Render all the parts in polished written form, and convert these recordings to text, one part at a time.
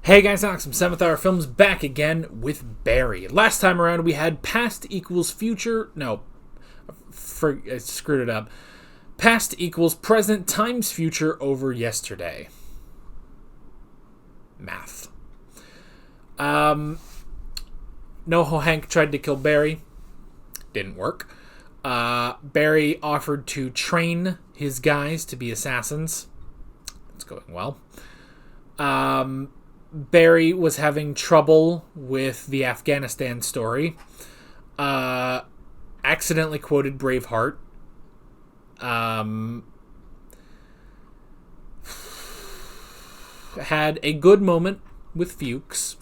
Hey guys, Alex from 7th Hour Films back again with Barry. Last time around we had past equals future, I screwed it up. Past equals present times future over yesterday. Math. Noho Hank tried to kill Barry. Didn't work. Barry offered to train his guys to be assassins. It's going well. Barry was having trouble with the Afghanistan story. Accidentally quoted Braveheart. Had a good moment with Fuchs,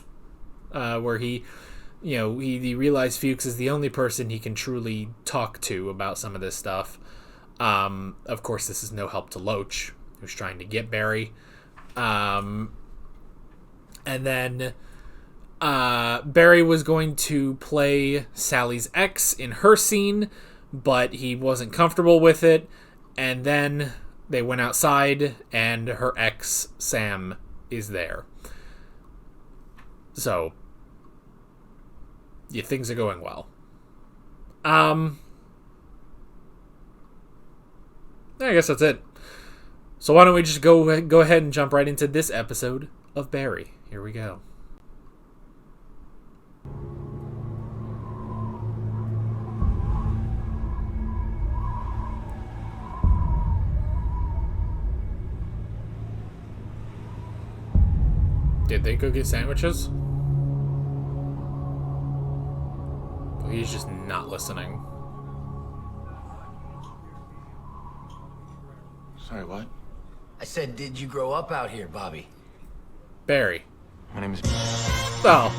where he realized Fuchs is the only person he can truly talk to about some of this stuff. Of course, this is no help to Loach, who's trying to get Barry. And then Barry was going to play Sally's ex in her scene, but he wasn't comfortable with it. And then they went outside, and her ex, Sam, is there. So, yeah, things are going well. I guess that's it. So why don't we just go ahead and jump right into this episode of Barry. Here we go. Did they go get sandwiches? Well, he's just not listening. Sorry, what? I said, did you grow up out here, Bobby? Barry. My name is... Oh,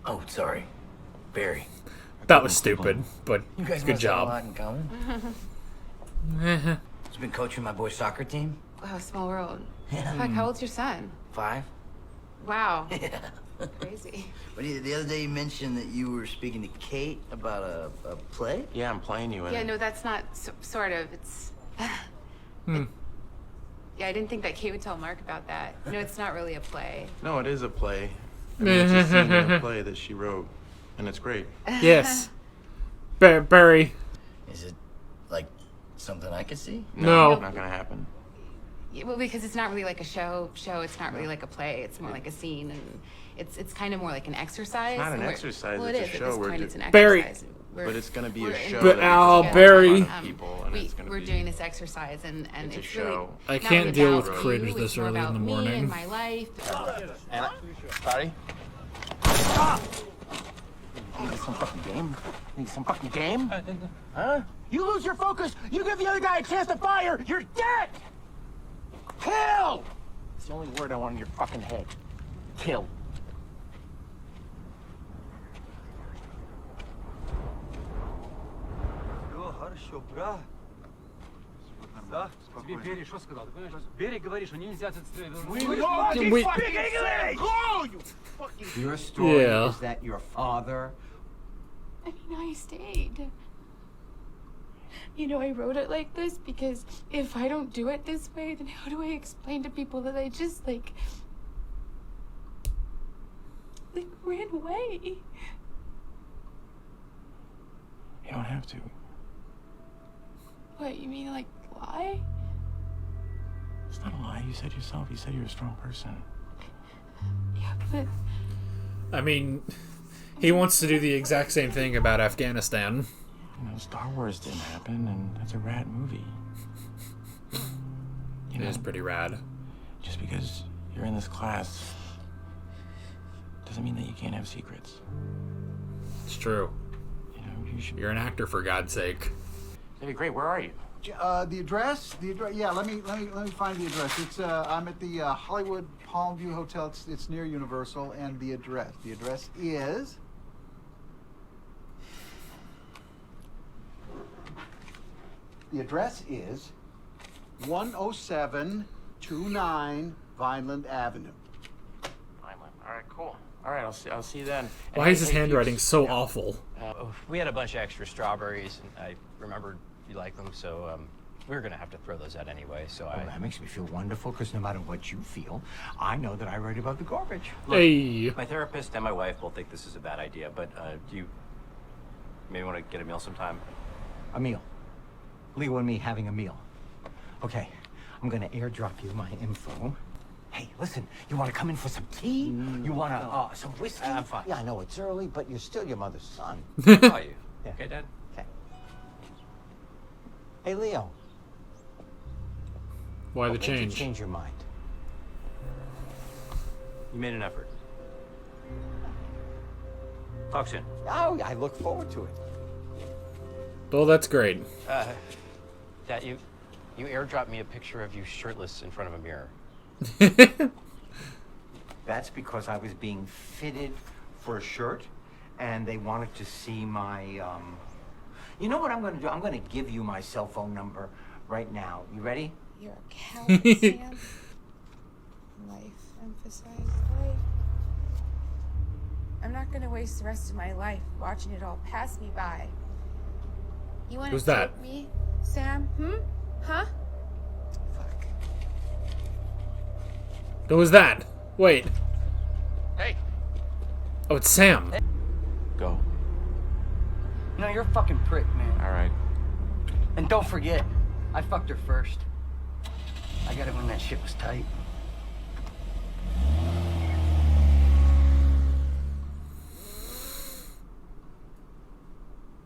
Oh, sorry. Barry. that was stupid, but You guys good must have a job. lot in common. He's been coaching my boys' soccer team. Wow, small world. Yeah. Fuck, how old's your son? 5. Wow. Yeah. Crazy. But the other day you mentioned that you were speaking to Kate about a play? Yeah, I'm playing you in Yeah, it. no, that's not sort of. It's. Yeah, I didn't think that Kate would tell Mark about that. No, it's not really a play. No, it is a play. I mean, it's a scene in a play that she wrote, and it's great. Yes. Barry. Is it, like, something I could see? No. Not gonna happen. Yeah, well, because it's not really like a show. It's not really like a play. It's more like a scene, and it's kind of more like an exercise. It's not an and we're- exercise, Well, it's a it is. show. At this We're point, do- it's an Barry. exercise. But it's gonna be a show. But that Al, gets Barry. a lot of people, and it's gonna we're be... doing this exercise, and It's a it's show. really I not can't really deal about with you, cringe it's this more early in about the me morning. and my life. Anna? Sorry? Need some fucking game? Need some fucking game? Huh? You lose your focus, you give the other guy a chance to fire, you're dead! Kill! It's the only word I want in your fucking head. Kill. Хорошо, брат. Да? Тебе Берри что сказал? Ты понимаешь? Берри говорит, что нельзя... Your story Yeah. is that your father... I mean, I stayed. You know, I wrote it like this because if I don't do it this way, then how do I explain to people that I just, like ran away? You don't have to. What, you mean, like, lie? It's not a lie. You said yourself. You said you're a strong person. Yeah, but I mean, he wants to do the exact same thing about Afghanistan. You know, Star Wars didn't happen, and that's a rad movie. You It know, is pretty rad. just because you're in this class doesn't mean that you can't have secrets. It's true. You know, you should... You're an actor, for God's sake. That'd be great. Where are you? The address. Yeah, let me find the address. It's I'm at the Hollywood Palm View Hotel. It's near Universal, and the address. The address is. The address is 10729 Vineland Avenue. Vineland. All right, cool. All right, I'll see you then. And Why hey- is his hey, handwriting Fuchs, so awful? We had a bunch of extra strawberries, and I remembered you like them, so we're gonna have to throw those out anyway, so Well, that makes me feel wonderful, because no matter what you feel, I know that I write about the garbage. Hey. My therapist and my wife both think this is a bad idea, but do you maybe want to get a meal sometime? A meal. Leo and me having a meal. Okay, I'm gonna airdrop you my info. Hey, listen, you want to come in for some tea? You want to, some whiskey? I'm fine. Yeah, I know it's early, but you're still your mother's son. I'll call you. Yeah. Okay, Dad? Okay. Hey, Leo. Why the What made you change? change your mind? You made an effort. Talk soon. Oh, I look forward to it. Well, that's great. Dad, you airdropped me a picture of you shirtless in front of a mirror. That's because I was being fitted for a shirt, and they wanted to see my, You know what I'm going to do? I'm going to give you my cell phone number right now. You ready? You're a coward, Sam. Life emphasized life. I'm not gonna waste the rest of my life watching it all pass me by. You wanna Who's that? take me, Sam? Huh? Fuck. Who was that? Wait. Hey. Oh, it's Sam. Go. You know, you're a fucking prick, man. All right. And don't forget, I fucked her first. I got it when that shit was tight.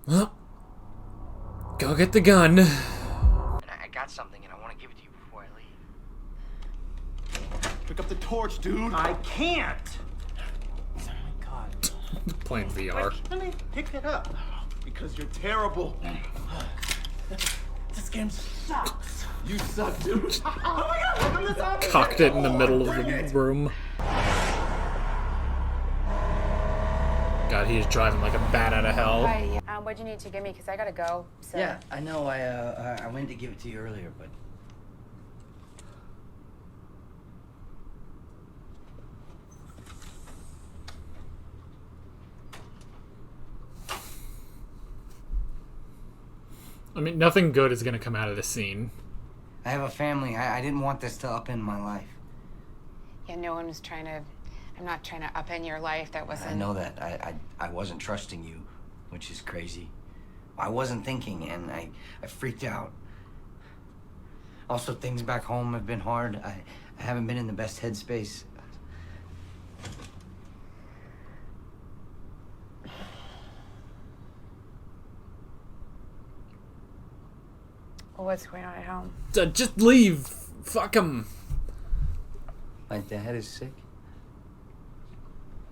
Well, go get the gun. And I got something, and I want to give it to you before I leave. Pick up the torch, dude. I can't! Oh my god. Playing VR. Let me pick it up. Because you're terrible. This game sucks. You suck, dude. Oh my god, look at this office. Cocked it in the middle of the room. God, he is driving like a bat out of hell. Hi, what'd you need to give me? Because I gotta go. So. Yeah, I know. I went to give it to you earlier, but I mean, nothing good is going to come out of this scene. I have a family. I didn't want this to upend my life. Yeah, no one was trying to. I'm not trying to upend your life. That wasn't. I know that. I wasn't trusting you, which is crazy. I wasn't thinking, and I freaked out. Also, things back home have been hard. I haven't been in the best headspace. Well, what's going on at home? Just leave. Fuck him. My dad is sick.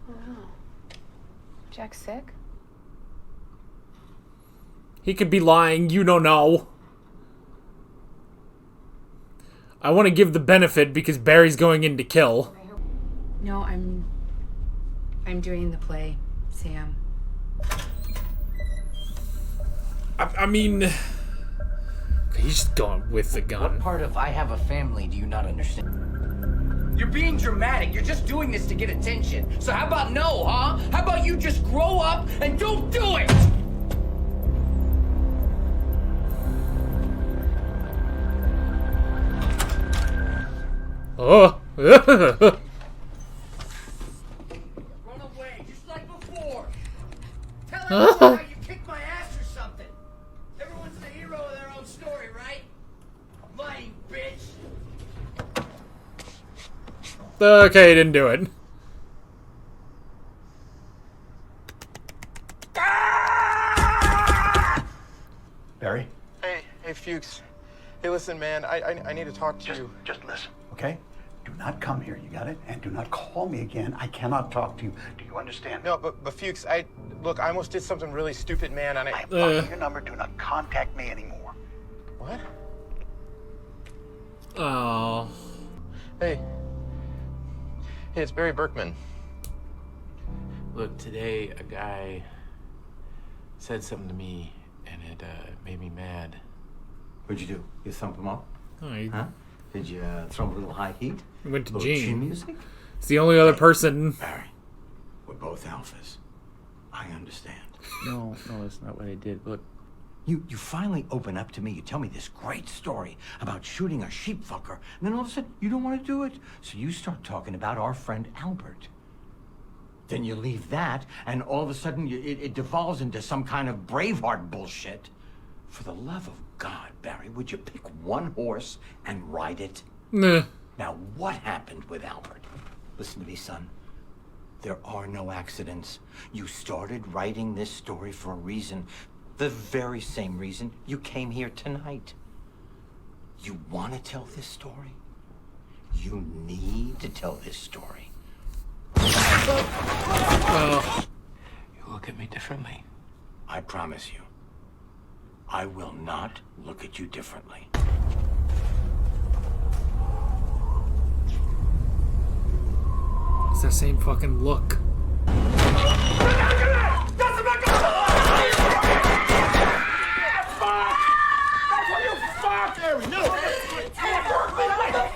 Oh no. Jack's sick? He could be lying. You don't know. I want to give the benefit because Barry's going in to kill. No, I'm doing the play, Sam. I mean, he's just going with the gun. What part of I have a family do you not understand? You're being dramatic. You're just doing this to get attention. So how about no, huh? How about you just grow up and don't do it? Oh. Run away, just like before. Tell everyone how you kicked my ass or something. Everyone's the hero of their own story, right? Lying bitch. Okay, he didn't do it. Barry? Hey, Fuchs. Hey, listen, man. I need to talk to you. Just listen, okay? Do not come here, you got it? And do not call me again. I cannot talk to you. Do you understand? No, but Fuchs, look, I almost did something really stupid, man, and I have blocking your number. Do not contact me anymore. What? Oh. Hey, it's Barry Berkman. Look, today a guy said something to me, and it made me mad. What'd you do? You thump him up? Oh, he Huh? Did you throw him a little high heat? went to Little chin Gene. music? It's the only other person. Barry, we're both alphas. I understand. No, that's not what I did. Look, You finally open up to me. You tell me this great story about shooting a sheep fucker. And then all of a sudden, you don't want to do it. So you start talking about our friend Albert. Then you leave that, and all of a sudden, it devolves into some kind of Braveheart bullshit. For the love of God, Barry, would you pick one horse and ride it? Nah. Now, what happened with Albert? Listen to me, son. There are no accidents. You started writing this story for a reason. The very same reason you came here tonight. You want to tell this story? You need to tell this story. You look at me differently. I promise you, I will not look at you differently. It's that same fucking look.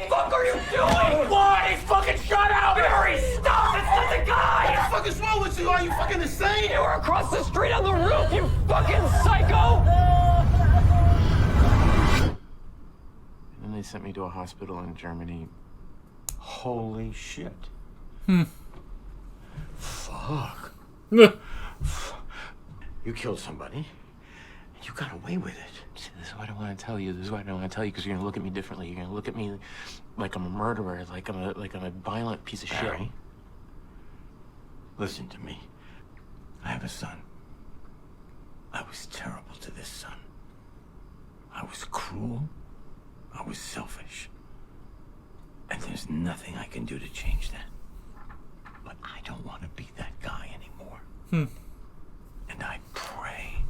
What are you doing? Why? Fucking shut up! Barry, stop! That's not the guy! What the fuck is wrong with you? Are you fucking insane? You were across the street on the roof, you fucking psycho! And then they sent me to a hospital in Germany. Holy shit. Fuck. You killed somebody, and you got away with it. See, this is what I want to tell you. This is what I don't want to tell you, because you're gonna look at me differently. You're gonna look at me like I'm a murderer, like I'm a violent piece of Barry, shit. listen to me. I have a son. I was terrible to this son. I was cruel. I was selfish. And there's nothing I can do to change that. But I don't want to be that guy anymore. And I pray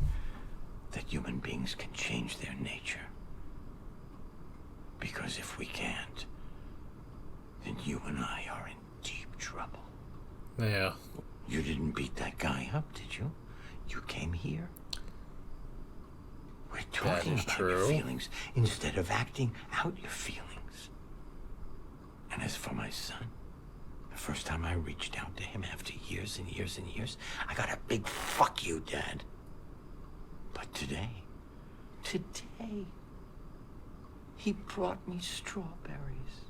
that human beings can change their nature. Because if we can't, then you and I are in deep trouble. Yeah. You didn't beat that guy up, did you? You came here. We're talking is about true. your feelings instead of acting out your feelings. And as for my son, the first time I reached out to him after years and years and years, I got a big fuck you, Dad. But today, he brought me strawberries.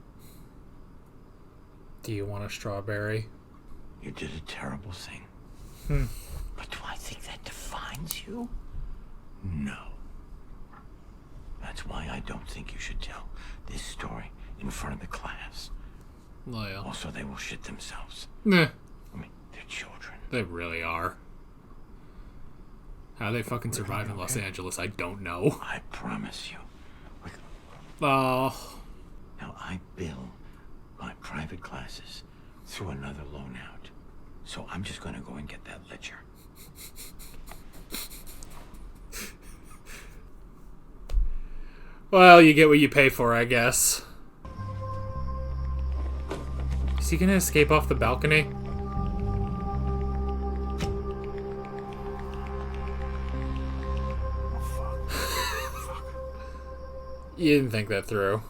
Do you want a strawberry? You did a terrible thing. But do I think that defines you? No. That's why I don't think you should tell this story in front of the class. Well, Also, they will shit themselves. nah. I mean, they're children. They really are. How they fucking survive in Los Angeles, I don't know. I promise you. Oh. Now, I bill my private classes through another loan out. So I'm just going to go and get that ledger. Well, you get what you pay for, I guess. Is he gonna escape off the balcony? You didn't think that through.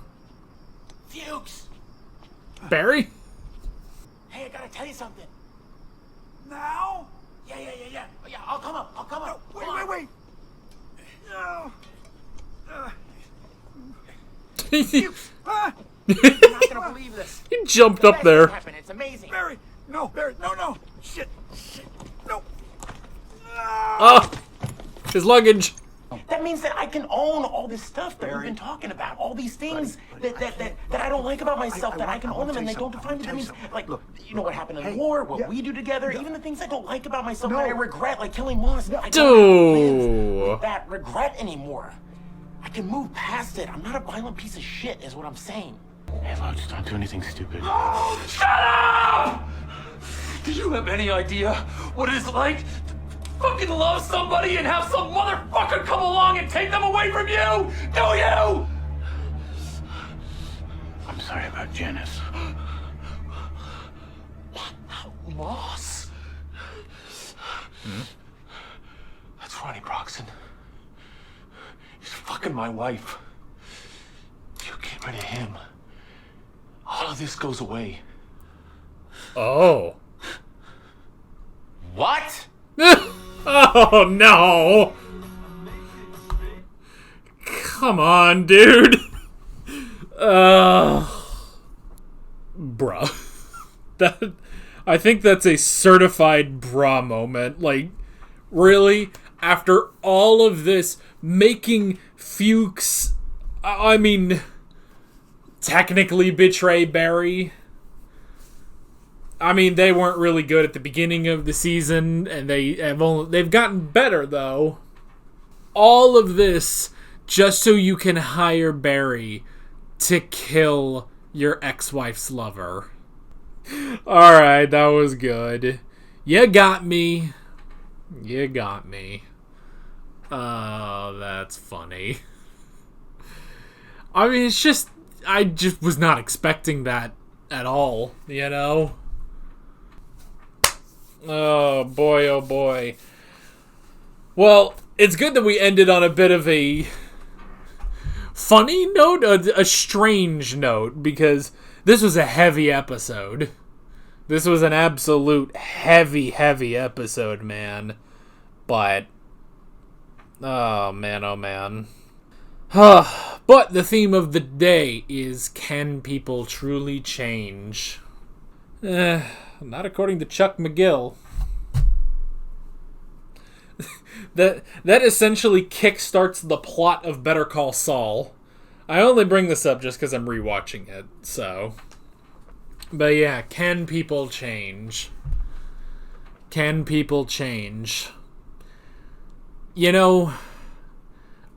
Fuchs! Barry? Hey, I gotta tell you something. Now? Yeah, I'll come up. No, wait. No. Fuchs! You're not gonna believe this. He jumped up there. It's amazing. Barry, no. Shit, no. Oh! His luggage. That means that I can own all this stuff that we've been talking about. All these things that I don't like about myself, that I can own them and they don't define me. That means, like, you know what happened in the war, what we do together, even the things I don't like about myself that I regret, like killing Moss. I don't live with that regret anymore. I can move past it. I'm not a violent piece of shit, is what I'm saying. Hey, Loach, don't do anything stupid. Shut up! Do you have any idea what it's like to fucking love somebody and have some motherfucker come along and take them away from you? Do you? I'm sorry about Janice. What about Moss? That's Ronnie Broxton. He's fucking my wife. You get rid of him, all of this goes away. Oh. What? Oh, no! Come on, dude. Bruh. That, I think that's a certified bra moment. Like, really? After all of this, making Fuchs, I mean, technically betray Barry. I mean, they weren't really good at the beginning of the season, and they've gotten better, though. All of this just so you can hire Barry to kill your ex-wife's lover. Alright, that was good. You got me. You got me. Oh, that's funny. I mean, I just was not expecting that at all, you know? Oh boy, oh boy. Well, it's good that we ended on a bit of a funny note, a strange note, because this was a heavy episode. This was an absolute heavy episode, man. But, oh man, oh man. But the theme of the day is, can people truly change? Not according to Chuck McGill. That essentially kickstarts the plot of Better Call Saul. I only bring this up just because I'm rewatching it, so. But yeah, can people change? Can people change? You know,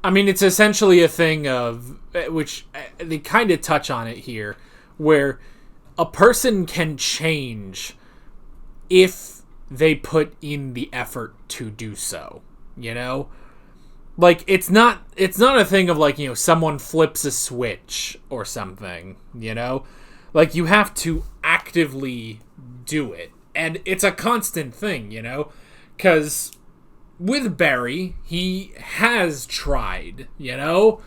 I mean, it's essentially a thing of, which they kind of touch on it here, where a person can change if they put in the effort to do so, you know? Like, it's not a thing of, like, you know, someone flips a switch or something, you know? Like, you have to actively do it. And it's a constant thing, you know? Because with Barry, he has tried, you know?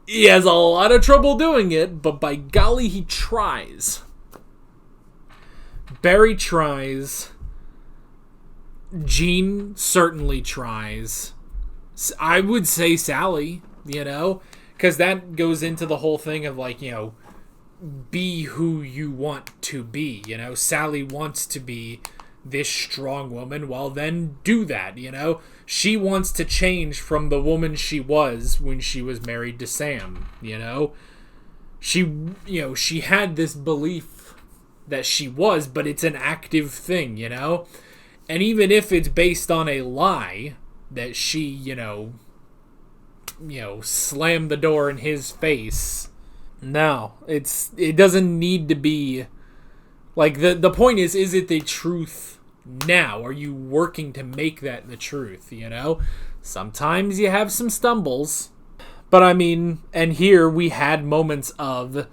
He has a lot of trouble doing it, but by golly, he tries. Barry tries. Gene certainly tries. I would say Sally, you know? Because that goes into the whole thing of, like, you know, be who you want to be, you know? Sally wants to be this strong woman, well, then do that, you know? She wants to change from the woman she was when she was married to Sam, you know? She had this belief that she was, but it's an active thing, you know? And even if it's based on a lie that she, you know, slammed the door in his face, no, it doesn't need to be, like, the point is it the truth now? Are you working to make that the truth, you know? Sometimes you have some stumbles, but I mean, and here we had moments of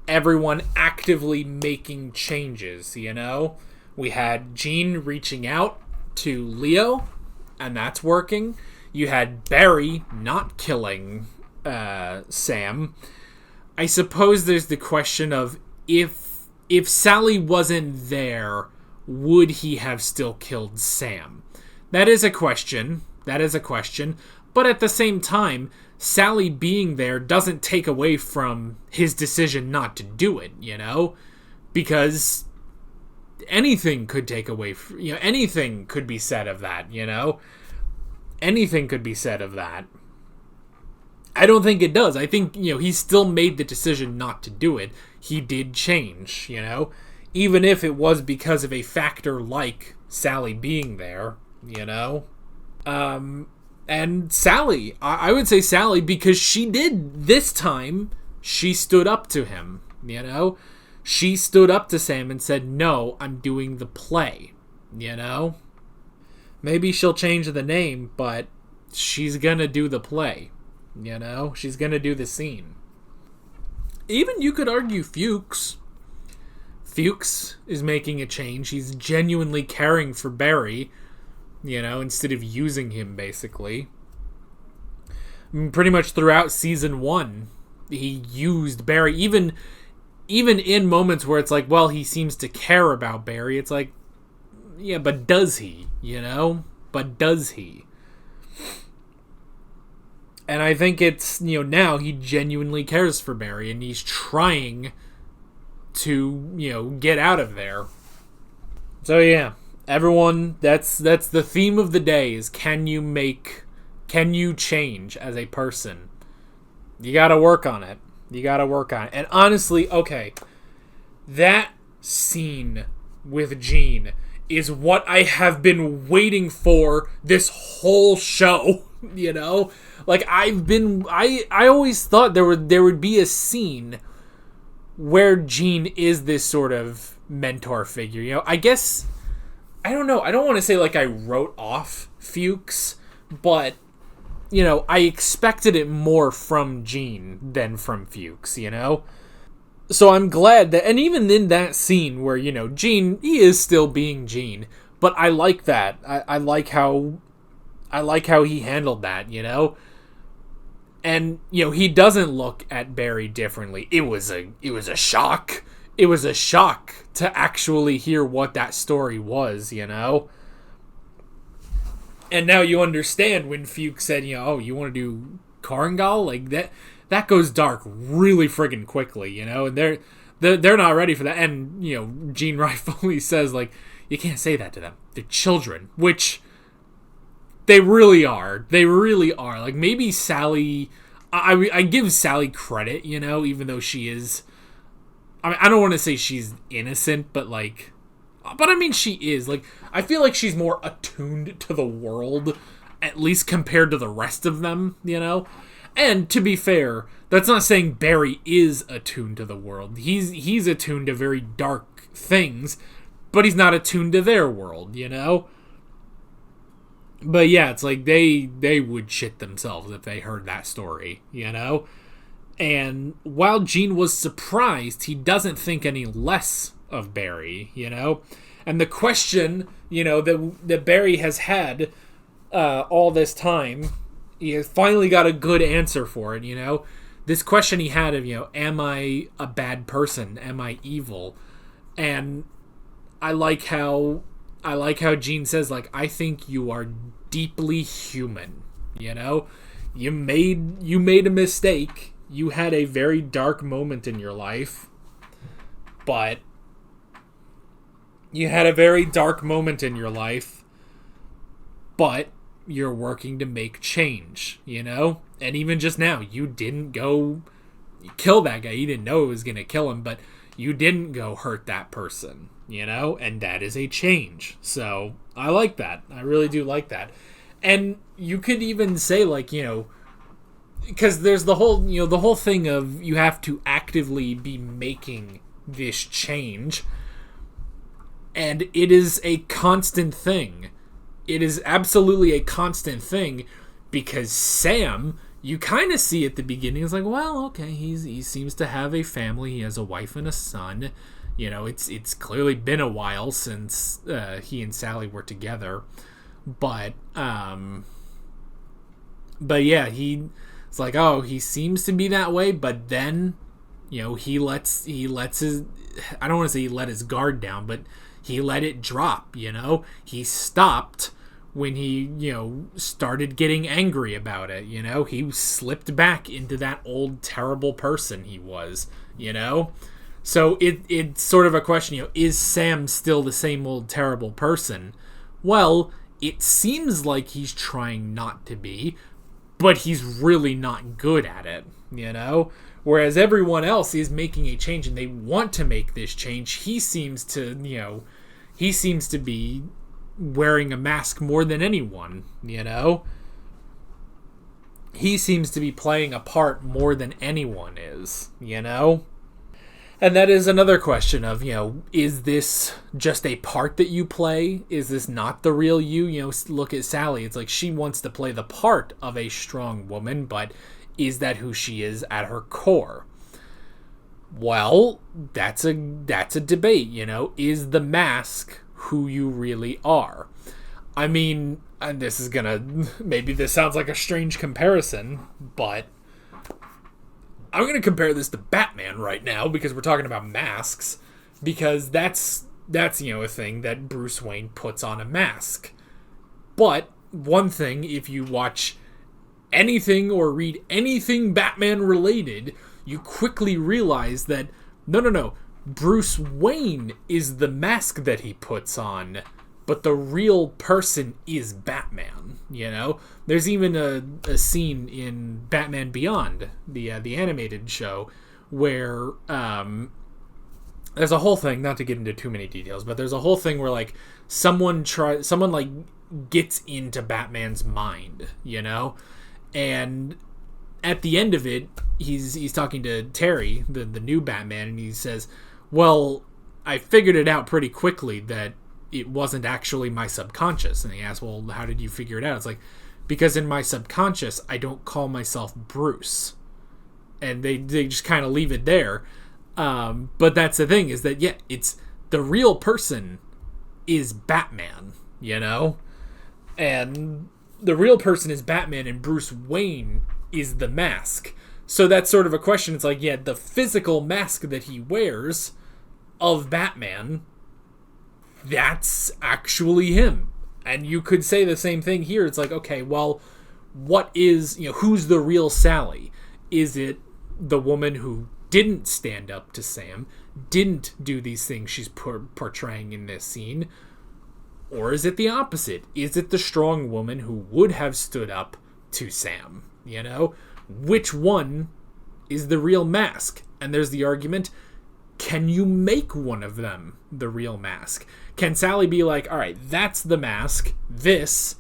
everyone actively making changes, you know? We had Gene reaching out to Leo, and that's working. You had Barry not killing Sam. I suppose there's the question of if Sally wasn't there, would he have still killed Sam? That is a question. But at the same time, Sally being there doesn't take away from his decision not to do it, you know? Because anything could take away from, you know, anything could be said of that, you know? Anything could be said of that. I don't think it does. I think, you know, he still made the decision not to do it. He did change, you know? Even if it was because of a factor like Sally being there, you know? And Sally, I would say Sally, because she did, this time, she stood up to him, you know? She stood up to Sam and said, no, I'm doing the play, you know? Maybe she'll change the name, but she's gonna do the play, you know? She's gonna do the scene. Even you could argue Fuchs. Fuchs is making a change. He's genuinely caring for Barry, you know, instead of using him, basically. I mean, pretty much throughout season 1, he used Barry. Even in moments where it's like, well, he seems to care about Barry, it's like, yeah, but does he, you know? But does he? And I think it's, now he genuinely cares for Barry, and he's trying to, get out of there. So yeah, everyone, that's the theme of the day is can you change as a person? You gotta work on it. And honestly, okay, that scene with Gene is what I have been waiting for this whole show, Like, I always thought there would be a scene where Gene is this sort of mentor figure, I guess, I don't know, I don't want to say like I wrote off Fuchs, but, I expected it more from Gene than from Fuchs, So I'm glad that, and even in that scene where, Gene, he is still being Gene, but I like that. I like how he handled that, And, he doesn't look at Barry differently. It was a shock. It was a shock to actually hear what that story was, And now you understand when Fuchs said, oh, you want to do Korangal? Like, that goes dark really friggin' quickly, and they're not ready for that. And, Gene rightfully says, like, you can't say that to them. They're children, which they really are. Like, maybe Sally, I give Sally credit, even though she is, I don't want to say she's innocent, but like, but I mean, she is. Like, I feel like she's more attuned to the world, at least compared to the rest of them, And to be fair, that's not saying Barry is attuned to the world. He's attuned to very dark things, but he's not attuned to their world, But yeah, it's like they would shit themselves if they heard that story, And while Gene was surprised, he doesn't think any less of Barry, And the question, that Barry has had all this time, he has finally got a good answer for it, This question he had of, am I a bad person? Am I evil? And I like how Gene says, like, I think you are deeply human, You made a mistake. You had a very dark moment in your life, but you're working to make change, And even just now, you didn't go kill that guy. You didn't know it was going to kill him, but you didn't go hurt that person, And that is a change. So I like that. I really do like that. And you could even say, like, because there's the whole thing of you have to actively be making this change. And it is a constant thing. It is absolutely a constant thing, because Sam, you kind of see at the beginning, it's like, well, okay, he seems to have a family. He has a wife and a son. It's clearly been a while since he and Sally were together. But yeah, it's like, oh, he seems to be that way, but then, he lets his, I don't want to say he let his guard down, but he let it drop, He stopped when he, started getting angry about it, He slipped back into that old terrible person he was, So it's sort of a question, is Sam still the same old terrible person? Well, it seems like he's trying not to be, but he's really not good at it, Whereas everyone else is making a change and they want to make this change. He seems to be wearing a mask more than anyone, He seems to be playing a part more than anyone is, And that is another question of, is this just a part that you play? Is this not the real you? Look at Sally. It's like she wants to play the part of a strong woman, but is that who she is at her core? Well, that's a debate, Is the mask who you really are? I mean, and maybe this sounds like a strange comparison, but I'm going to compare this to Batman right now because we're talking about masks, because that's a thing that Bruce Wayne puts on a mask. But one thing, if you watch anything or read anything Batman related, you quickly realize that no, Bruce Wayne is the mask that he puts on, but the real person is Batman, you know? There's even a scene in Batman Beyond, the animated show, where there's a whole thing, not to get into too many details, but there's a whole thing where, like, someone like gets into Batman's mind, you know? And at the end of it, he's talking to Terry, the new Batman, and he says, well, I figured it out pretty quickly that it wasn't actually my subconscious. And he asks, well, how did you figure it out? It's like, because in my subconscious, I don't call myself Bruce. And they just kind of leave it there. But that's the thing, is that, yeah, it's the real person is Batman, you know? And the real person is Batman, and Bruce Wayne is the mask. So that's sort of a question. It's like, yeah, the physical mask that he wears of Batman, that's actually him. And you could say the same thing here. It's like, okay, well, what is, you know, who's the real Sally? Is it the woman who didn't stand up to Sam, didn't do these things she's portraying in this scene? Or is it the opposite? Is it the strong woman who would have stood up to Sam? You know? Which one is the real mask? And there's the argument, can you make one of them the real mask? Can Sally be like, all right, that's the mask, this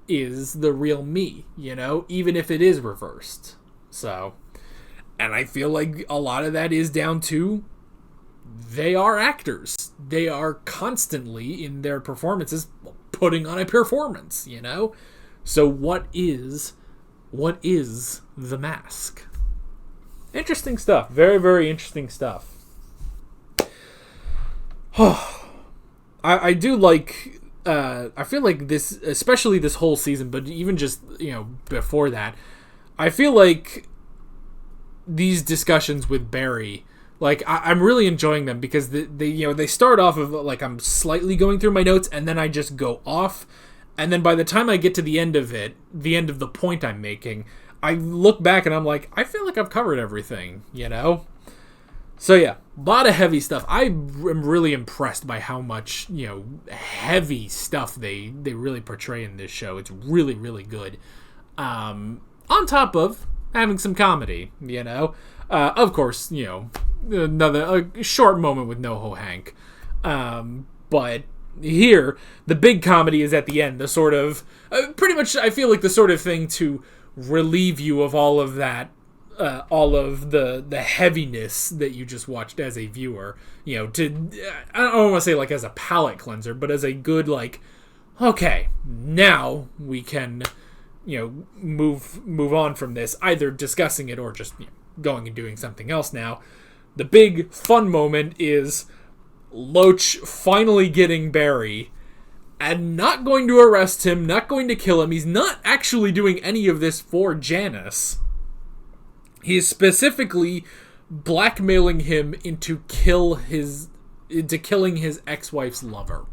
is the real me, you know? Even if it is reversed. So, and I feel like a lot of that is down to they are actors. They are constantly in their performances putting on a performance, you know? So what is the mask? Interesting stuff. Very, very interesting stuff. I do like, I feel like this, especially this whole season, but even just, you know, before that, I feel like these discussions with Barry, like, I'm really enjoying them because they you know, they start off of, like, I'm slightly going through my notes and then I just go off. And then by the time I get to the end of it, the end of the point I'm making, I look back and I'm like, I feel like I've covered everything, you know? So yeah, a lot of heavy stuff. I am really impressed by how much, you know, heavy stuff they really portray in this show. It's really, really good. On top of having some comedy, you know? Of course, you know, a short moment with NoHo Hank. But here, the big comedy is at the end. The sort of, pretty much, I feel like the sort of thing to relieve you of all of that, all of the heaviness that you just watched as a viewer. You know, I don't want to say like as a palate cleanser, but as a good, like, okay, now we can, you know, move on from this, either discussing it or just, you know, going and doing something else now. The big fun moment is Loach finally getting Barry and not going to arrest him, not going to kill him. He's not actually doing any of this for Janice. He is specifically blackmailing him into killing his ex-wife's lover.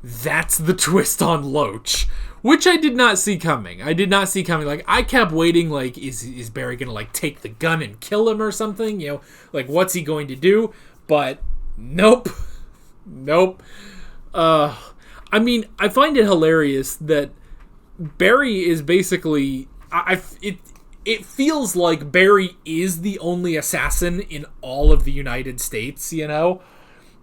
That's the twist on Loach, which I did not see coming. Like, I kept waiting, like, is Barry gonna, like, take the gun and kill him or something? You know, like, what's he going to do? But nope. I mean, I find it hilarious that Barry is basically, it feels like Barry is the only assassin in all of the United States, you know?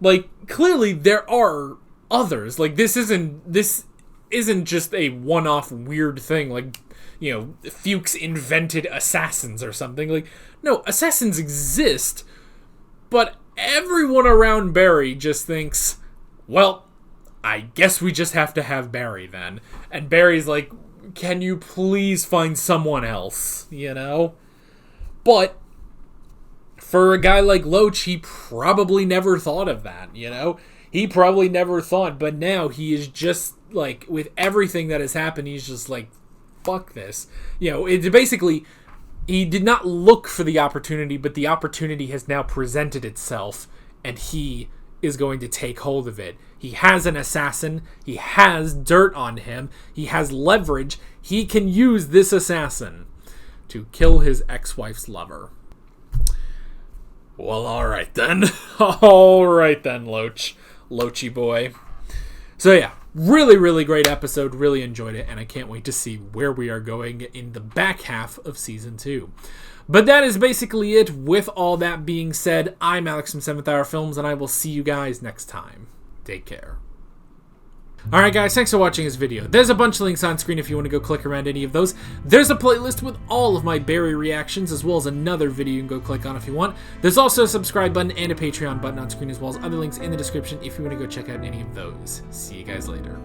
Like, clearly there are others. Like, this isn't just a one-off weird thing, like, you know, Fuchs invented assassins or something. Like, no, assassins exist, but everyone around Barry just thinks, well, I guess we just have to have Barry then. And Barry's like, can you please find someone else, you know? But for a guy like Loach, he probably never thought of that, you know? He probably never thought, but now he is just, like, with everything that has happened, he's just like, fuck this. You know, it's basically, he did not look for the opportunity, but the opportunity has now presented itself, and he is going to take hold of it. He has an assassin. He has dirt on him. He has leverage. He can use this assassin to kill his ex-wife's lover. Well, alright then. Alright then, Loachy boy. So yeah, really, really great episode. Really enjoyed it, and I can't wait to see where we are going in the back half of Season 2. But that is basically it. With all that being said, I'm Alex from 7th Hour Films, and I will see you guys next time. Take care. Alright guys, thanks for watching this video. There's a bunch of links on screen if you want to go click around any of those. There's a playlist with all of my Barry reactions, as well as another video you can go click on if you want. There's also a subscribe button and a Patreon button on screen, as well as other links in the description if you want to go check out any of those. See you guys later.